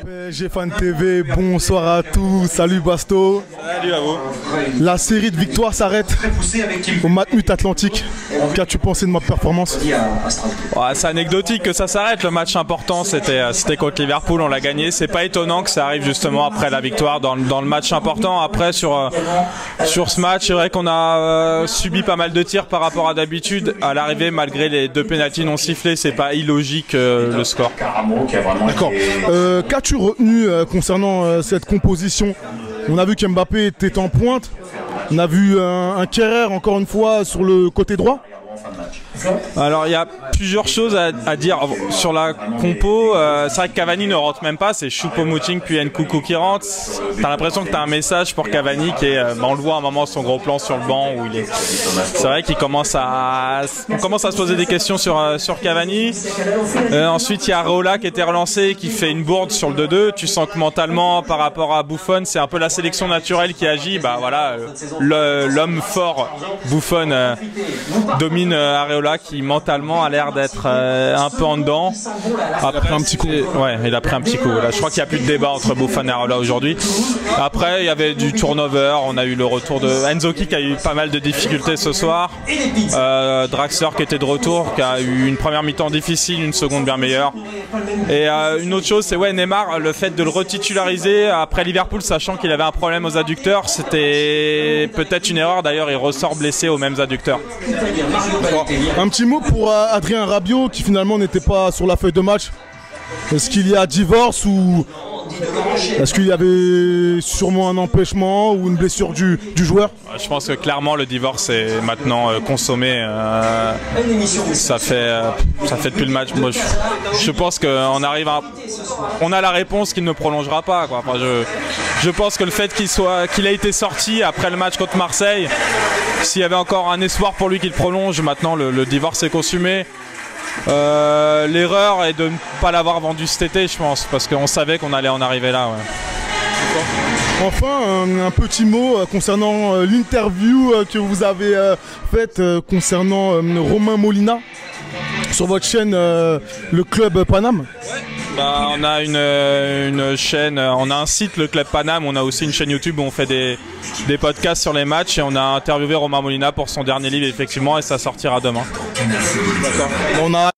PSG Fan TV, bonsoir à tous, salut Basto. Salut à vous. La série de victoires s'arrête au Matmut Atlantique. Qu'as-tu pensé de ma performance? Ouais, c'est anecdotique que ça s'arrête, le match important c'était contre Liverpool, on l'a gagné. C'est pas étonnant que ça arrive justement après la victoire dans le match important. Après sur ce match, c'est vrai qu'on a subi pas mal de tirs par rapport à d'habitude. À l'arrivée, malgré les 2 pénaltys non sifflés, c'est pas illogique le score. D'accord. Qu'as-tu retenu concernant cette composition? On a vu qu'Mbappé était en pointe. On a vu un Kerrer encore une fois sur le côté droit. Alors il y a plusieurs choses à dire sur la compo. C'est vrai que Cavani ne rentre même pas, c'est Choupo-Moting puis Nkunku qui rentre. T'as l'impression que t'as un message pour Cavani qui est, on le voit à un moment son gros plan sur le banc où il est. C'est vrai qu'on commence à se poser des questions sur Cavani. Ensuite il y a Areola qui était relancé, qui fait une bourde sur le 2-2. Tu sens que mentalement par rapport à Buffon, c'est un peu la sélection naturelle qui agit. Bah voilà, l'homme fort Buffon domine Areola qui mentalement a l'air d'être un peu en dedans. Après, il a pris un petit coup. Ouais, il a pris un petit coup. Là, je crois qu'il n'y a plus de débat entre Buffon et Areola aujourd'hui. Après, il y avait du turnover. On a eu le retour de Nzonzi qui a eu pas mal de difficultés ce soir. Draxler qui était de retour, qui a eu une première mi-temps difficile, une seconde bien meilleure. Et une autre chose, c'est Neymar, le fait de le retitulariser après Liverpool, sachant qu'il avait un problème aux adducteurs, c'était peut-être une erreur. D'ailleurs, il ressort blessé aux mêmes adducteurs. Un petit mot pour Adrien Rabiot qui finalement n'était pas sur la feuille de match. Est-ce qu'il y a divorce ou est-ce qu'il y avait sûrement un empêchement ou une blessure du joueur? Je pense que clairement le divorce est maintenant consommé. Ça fait depuis le match. Moi, je pense qu'on on a la réponse qu'il ne prolongera pas, quoi. Enfin, je pense que le fait qu'il ait été sorti après le match contre Marseille, s'il y avait encore un espoir pour lui qu'il prolonge, maintenant le divorce est consumé. L'erreur est de ne pas l'avoir vendu cet été, je pense, parce qu'on savait qu'on allait en arriver là. Ouais. Enfin, un petit mot concernant l'interview que vous avez faite concernant Romain Molina sur votre chaîne le Club Paname. Bah, on a une chaîne, on a un site, le Club Paname, on a aussi une chaîne YouTube où on fait des podcasts sur les matchs et on a interviewé Romain Molina pour son dernier livre effectivement et ça sortira demain. On a